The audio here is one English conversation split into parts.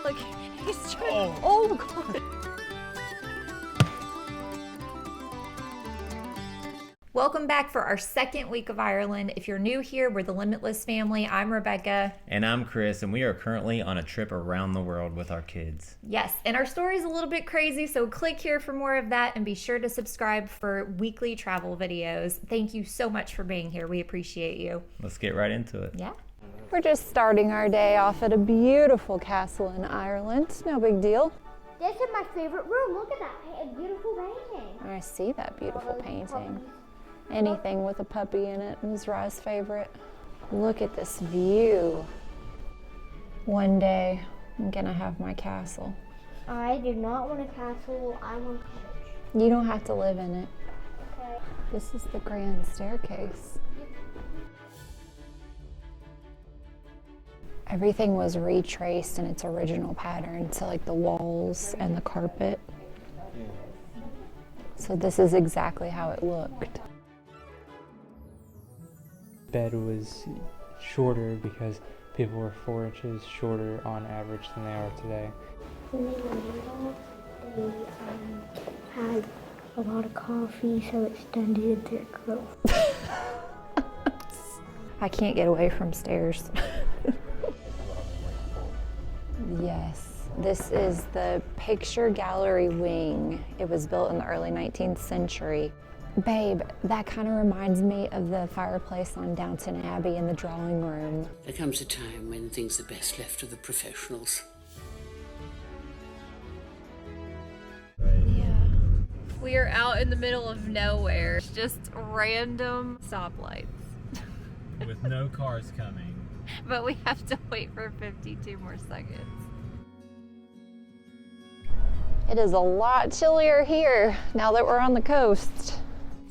Look, he's trying. Oh God. Welcome back for our second week of Ireland. If you're new here, we're the Limitless family. I'm Rebecca. And I'm Chris, and we are currently on a trip around the world with our kids. Yes, and our story is a little bit crazy, so click here for more of that and be sure to subscribe for weekly travel videos. Thank you so much for being here. We appreciate you. Let's get right into it. Yeah. We're just starting our day off at a beautiful castle in Ireland. No big deal. This is my favorite room. Look at that beautiful painting. I see that beautiful painting. Anything with a puppy in it is Rye's favorite. Look at this view. One day, I'm gonna have my castle. I do not want a castle. I want a cottage. You don't have to live in it. Okay. This is the grand staircase. Everything was retraced in its original pattern, so like the walls and the carpet. So this is exactly how it looked. Bed was shorter because people were 4 inches shorter on average than they are today. When they were little, they had a lot of coffee, so it extended their growth. I can't get away from stairs. Yes, this is the picture gallery wing. It was built in the early 19th century. Babe, that kind of reminds me of the fireplace on Downton Abbey in the drawing room. There comes a time when things are best left to the professionals. Yeah. We are out in the middle of nowhere. Just random stoplights. With no cars coming. But we have to wait for 52 more seconds. It is a lot chillier here now that we're on the coast.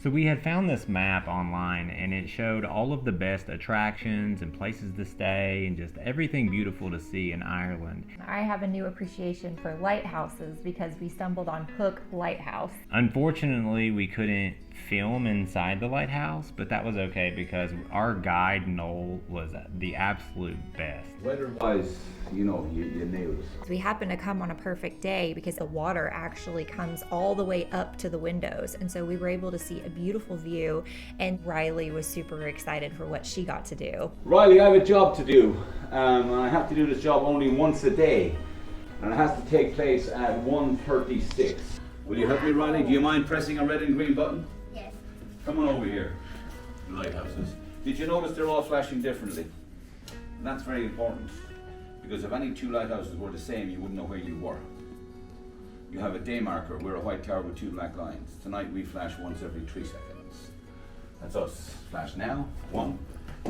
So we had found this map online, and it showed all of the best attractions and places to stay and just everything beautiful to see in Ireland. I have a new appreciation for lighthouses because we stumbled on Hook Lighthouse. Unfortunately, we couldn't film inside the lighthouse, but that was okay because our guide, Noel, was the absolute best. Weather-wise, you nailed it. We happened to come on a perfect day because the water actually comes all the way up to the windows, and so we were able to see a beautiful view, and Riley was super excited for what she got to do. Riley, I have a job to do. I have to do this job only once a day, and it has to take place at 1:36. Will you help me, Riley? Do you mind pressing a red and green button? Yes. Come on over here. The lighthouses. Did you notice they're all flashing differently? And that's very important, because if any two lighthouses were the same, you wouldn't know where you were. You have a day marker. We're a white tower with 2 black lines. Tonight we flash once every 3 seconds. That's us. Flash now. 1,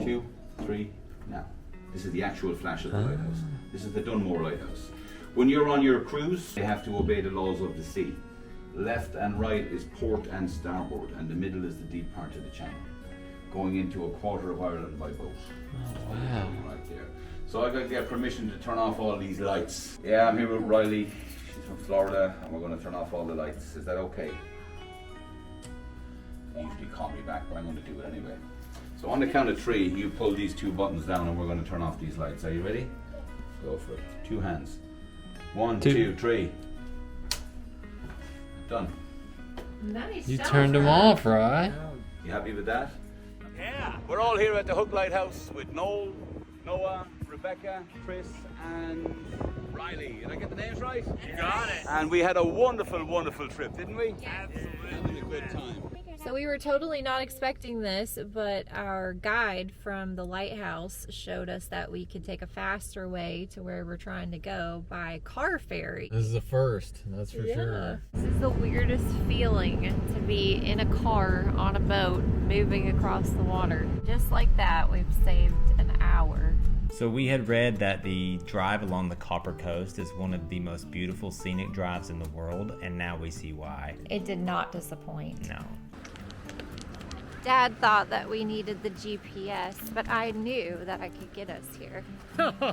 2, 3, now. This is the actual flash of the lighthouse. This is the Dunmore Lighthouse. When you're on your cruise, you have to obey the laws of the sea. Left and right is port and starboard, and the middle is the deep part of the channel. Going into a quarter of Ireland by boat. Oh, wow. Right there. So I've got to get permission to turn off all these lights. Yeah, I'm here with Riley. She's from Florida, and we're going to turn off all the lights. Is that okay? They usually call me back, but I'm going to do it anyway. So on the count of 3, you pull these 2 buttons down, and we're going to turn off these lights. Are you ready? Go for it. 2 hands. 1, 2, 3. Done. Nice. You turned them off, right? You happy with that? Yeah. We're all here at the Hook Lighthouse with Noel, Noah, Rebecca, Chris, and Riley. Did I get the names right? You got it. And we had a wonderful, wonderful trip, didn't we? Absolutely. Having a good time. So we were totally not expecting this, but our guide from the lighthouse showed us that we could take a faster way to where we're trying to go by car ferry. This is the first, that's for sure. This is the weirdest feeling to be in a car on a boat moving across the water. Just like that, we've saved an hour. So we had read that the drive along the Copper Coast is one of the most beautiful scenic drives in the world, and now we see why. It did not disappoint. No. Dad thought that we needed the GPS, but I knew that I could get us here.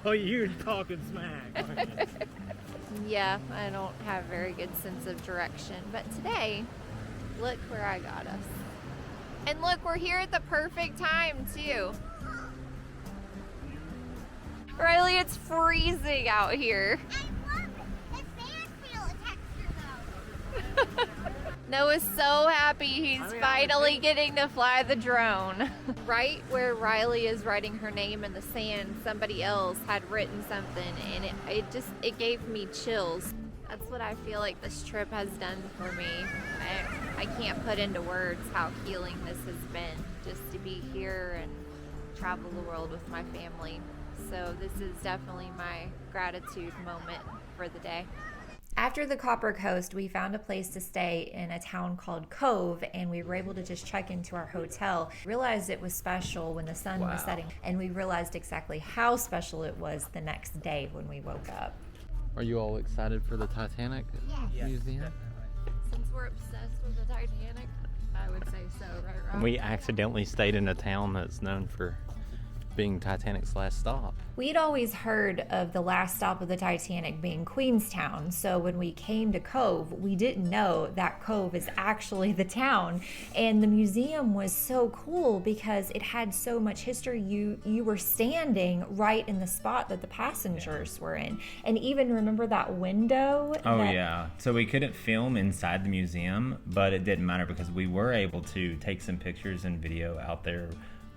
Oh, you're talking smack. Yeah, I don't have a very good sense of direction, but today, look where I got us. And look, we're here at the perfect time, too. Riley, it's freezing out here. I Noah's so happy he's finally getting to fly the drone. Right where Riley is writing her name in the sand, somebody else had written something, and it gave me chills. That's what I feel like this trip has done for me. I can't put into words how healing this has been, just to be here and travel the world with my family. So this is definitely my gratitude moment for the day. After the Copper Coast, we found a place to stay in a town called Cobh, and we were able to just check into our hotel. Realized it was special when the sun was setting, and we realized exactly how special it was the next day when we woke up. Are you all excited for the Titanic Museum? Since we're obsessed with the Titanic, I would say so, right, Rob? We accidentally stayed in a town that's known for being Titanic's last stop. We'd always heard of the last stop of the Titanic being Queenstown, so when we came to Cobh, we didn't know that Cobh is actually the town. And the museum was so cool because it had so much history. You were standing right in the spot that the passengers were in. And even remember that window? Yeah. So we couldn't film inside the museum, but it didn't matter because we were able to take some pictures and video out there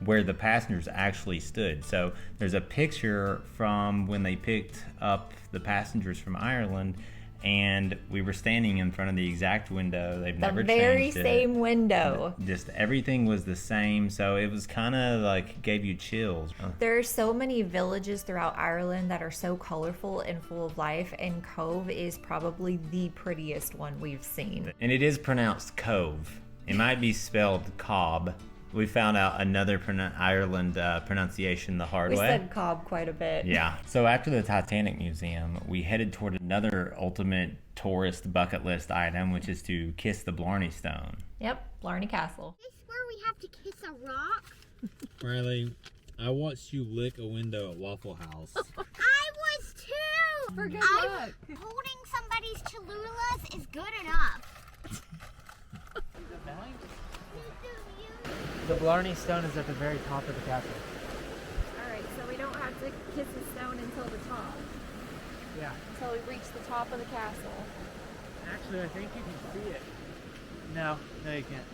where the passengers actually stood. So there's a picture from when they picked up the passengers from Ireland, and we were standing in front of the exact window. They've never changed it. The very same window. Just everything was the same, so it was kind of like gave you chills. There are so many villages throughout Ireland that are so colorful and full of life, and Cobh is probably the prettiest one we've seen. And it is pronounced Cobh. It might be spelled Cobh. We found out another Ireland pronunciation the hard way. We said Cobh quite a bit. Yeah. So after the Titanic Museum, we headed toward another ultimate tourist bucket list item, which is to kiss the Blarney Stone. Yep, Blarney Castle. Is this where we have to kiss a rock? Riley, I watched you lick a window at Waffle House. I was too! For good luck. Holding somebody's Cholulas is good enough. The Blarney Stone is at the very top of the castle. Alright, so we don't have to kiss the stone until the top. Yeah. Until we reach the top of the castle. Actually, I think you can see it. No, you can't.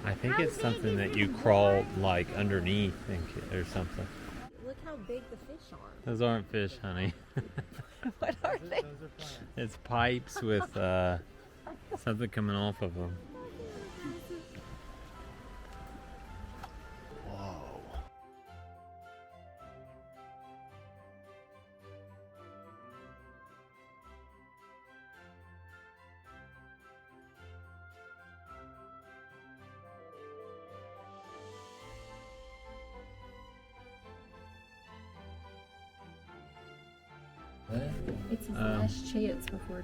I think it's something that you crawl like underneath or something. Look how big the fish are. Those aren't fish, honey. What are they? It's pipes with something coming off of them. It's his last chance before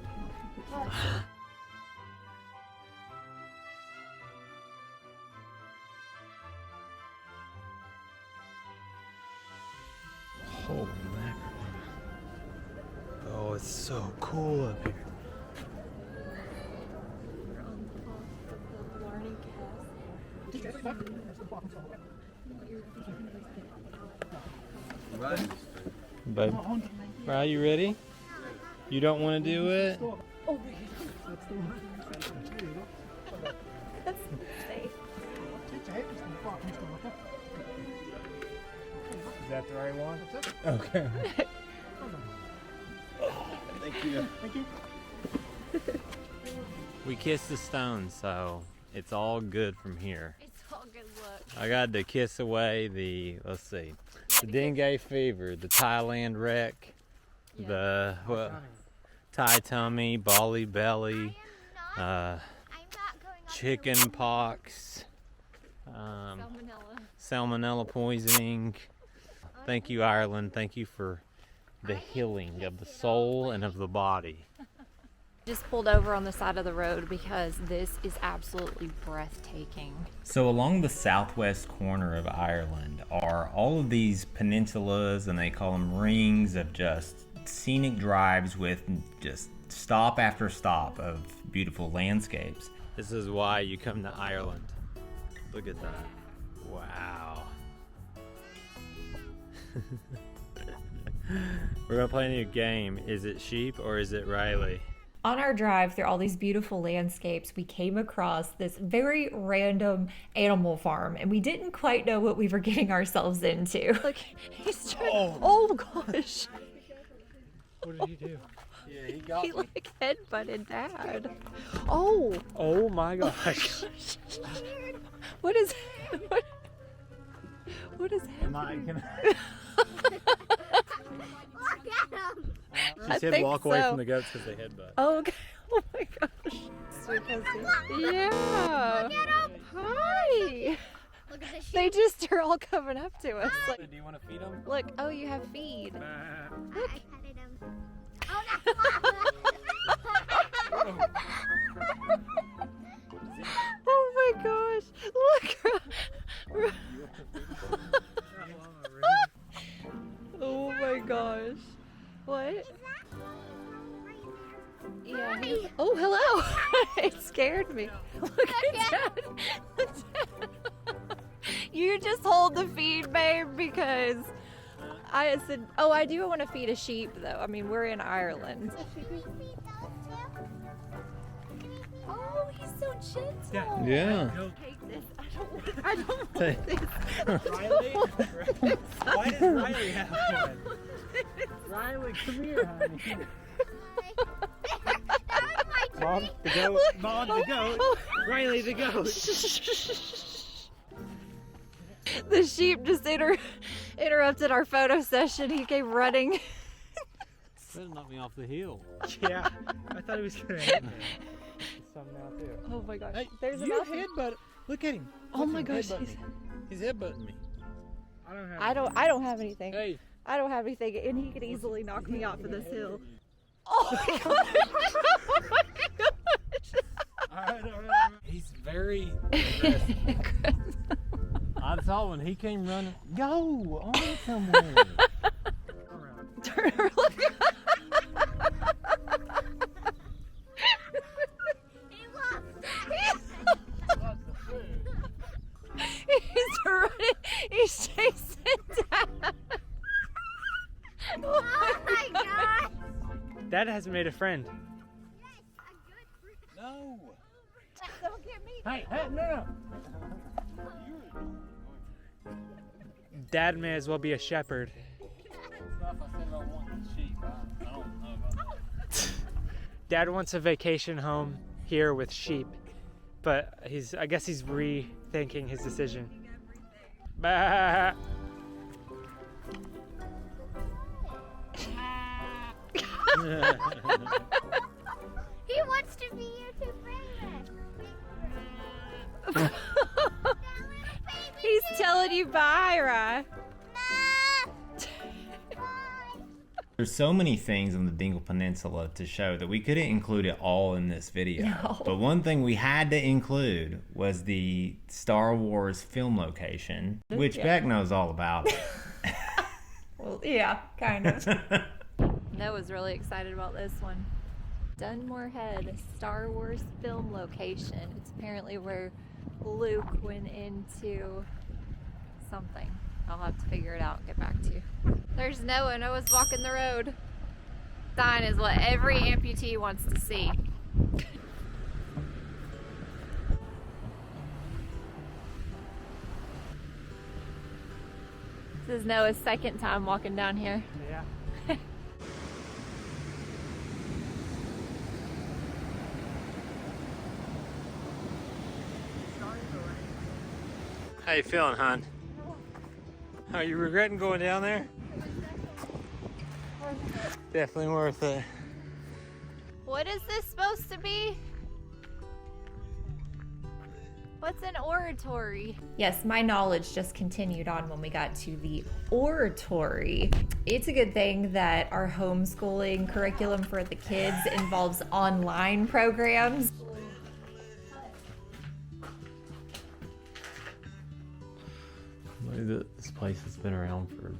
Holy mackerel. Oh, it's so cool up here. We're on top of the Blarney Castle. Babe, are you ready? You don't want to do it? That's safe. Is that the right one? Okay. Thank you. Thank you. We kissed the stone, so it's all good from here. It's all good luck. I got to kiss away the dengue fever, the Thailand wreck, the Thai tummy, Bali belly, chicken pox, salmonella poisoning. Thank you, Ireland. Thank you for the healing of the soul and of the body. Just pulled over on the side of the road because this is absolutely breathtaking. So along the southwest corner of Ireland are all of these peninsulas, and they call them rings of just scenic drives with just stop after stop of beautiful landscapes. This is why you come to Ireland. Look at that. Wow. We're gonna play a new game. Is it sheep or is it Riley? On our drive through all these beautiful landscapes, we came across this very random animal farm, and we didn't quite know what we were getting ourselves into. Look, he's trying. Oh gosh! What did he do? Yeah, he got He like headbutted Dad. Oh! Oh my gosh! What is? What is happening? Look at him! She said think walk away so. from the goats because they headbutt. Oh, okay. Oh my gosh. Yeah. Look at him! Hi. Look at the sheep. They just are all coming up to us. Like, Do you want to feed them? look, oh, you have feed. I petted him. Oh, Oh my gosh. Look. Oh my gosh. What? Yeah. Oh, hello. It scared me. Look at Dad. You just hold the feed, babe, because I said, oh, I do want to feed a sheep, though. I mean, we're in Ireland. Oh, he's so gentle. Yeah. Take this. I don't want this. Riley? Why does Riley have one? Riley, come here, honey. Mom, the goat. Mom, the goat. Riley, the goat. The sheep just interrupted our photo session. He came running. That knocked me off the hill. Yeah, I thought he was gonna hit me. Something out there. Oh my gosh. Hey, There's a you mountain. headbutt. Look at him. Oh Look my at him gosh. headbutting me. He's headbutting me. I don't have anything. Hey. I don't have anything, and he could easily knock me off of this hill. Oh my gosh. He's very aggressive. I saw when he came running. Go on somewhere. Turn around. Look. He's running. He's chasing Dad. Oh my god! Dad hasn't made a friend. No. Don't get me. Hey, no. Dad may as well be a shepherd. Dad wants a vacation home here with sheep, but I guess he's rethinking his decision. Bah. He wants to be here too, Brandon. He's telling you bye, Rye. There's so many things on the Dingle Peninsula to show that we couldn't include it all in this video. No. But one thing we had to include was the Star Wars film location, which Beck knows all about. Well, yeah, kind of. Noah's really excited about this one. Dunmore Head Star Wars film location. It's apparently where Luke went into something. I'll have to figure it out and get back to you. There's Noah. Noah's walking the road. Sign is what every amputee wants to see. This is Noah's second time walking down here. Yeah. How you feeling, hon? Are you regretting going down there? Definitely worth it. What is this supposed to be? What's an oratory? Yes, my knowledge just continued on when we got to the oratory. It's a good thing that our homeschooling curriculum for the kids involves online programs. This place has been around for,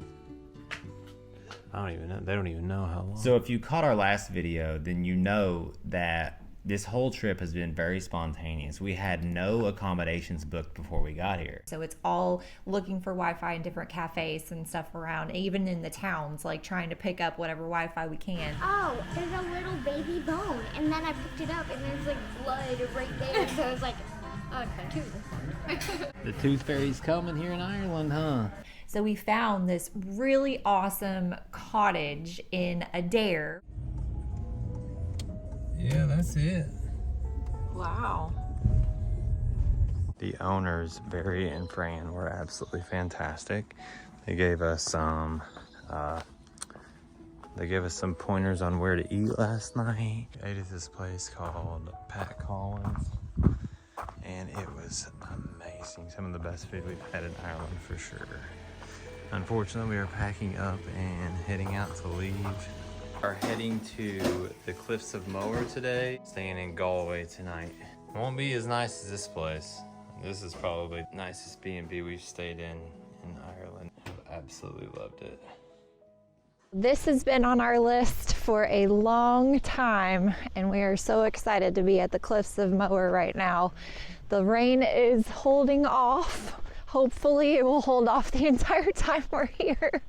I don't even know, they don't even know how long. So if you caught our last video, then you know that This whole trip has been very spontaneous. We had no accommodations booked before we got here. So it's all looking for Wi-Fi in different cafes and stuff around, even in the towns, like trying to pick up whatever Wi-Fi we can. Oh, there's a little baby bone. And then I picked it up and there's like blood right there. So I was like, oh, it's my tooth. The tooth fairy's coming here in Ireland, huh? So we found this really awesome cottage in Adare. Yeah, that's it. Wow. The owners, Barry and Fran, were absolutely fantastic. They gave us some pointers on where to eat last night. We ate at this place called Pat Collins, and it was amazing. Some of the best food we've had in Ireland for sure. Unfortunately, we are packing up and heading out to leave. Are heading to the cliffs of Moher today, staying in Galway tonight. It won't be as nice as this place. This is probably the nicest B&B we've stayed in Ireland. I've absolutely loved it. This has been on our list for a long time, and we are so excited to be at the cliffs of Moher right now. The rain is holding off. Hopefully it will hold off the entire time we're here.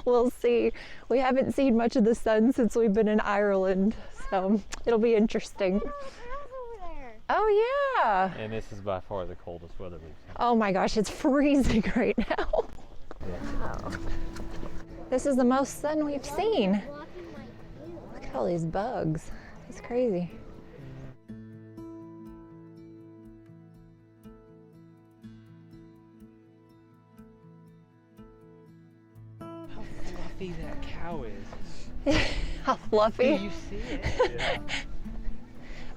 We'll see. We haven't seen much of the sun since we've been in Ireland, so it'll be interesting. Oh yeah. And this is by far the coldest weather we've seen. Oh my gosh, it's freezing right now. Wow. This is the most sun we've seen. Look at all these bugs. It's crazy. That cow is. How fluffy. Do you see it? Yeah.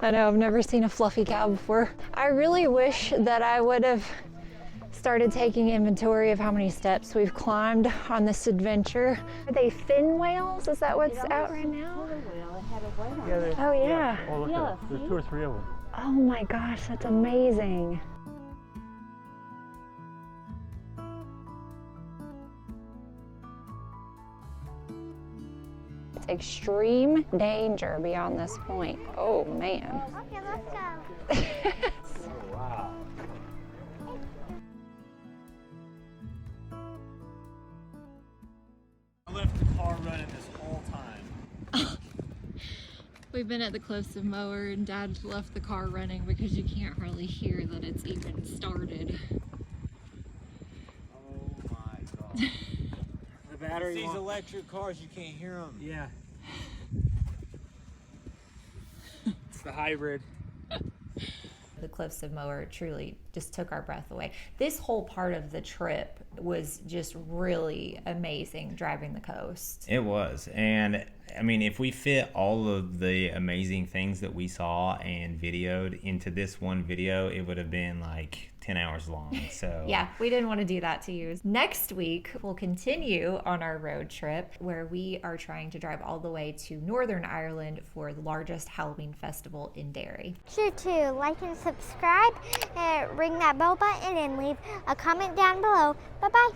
I know, I've never seen a fluffy cow before. I really wish that I would have started taking inventory of how many steps we've climbed on this adventure. Are they fin whales? Is that what's out right now? Yeah, Oh yeah. Oh, look at it. There's 2 or 3 of them. Oh my gosh, that's amazing. Extreme danger beyond this point. Oh man. Okay, let's go. Wow. I left the car running this whole time. We've been at the cliffs of Moher and Dad left the car running because you can't really hear that it's even started. Oh my god. The battery. These electric cars, you can't hear them. Yeah. It's the hybrid. The cliffs of Moher truly just took our breath away. This whole part of the trip was just really amazing, driving the coast. It was. And I mean, if we fit all of the amazing things that we saw and videoed into this one video, it would have been like 10 hours long. So Yeah, we didn't want to do that to you. Next week, we'll continue on our road trip where we are trying to drive all the way to Northern Ireland for the largest Halloween festival in Derry. Sure to like and subscribe, ring that bell button, and leave a comment down below. Bye-bye.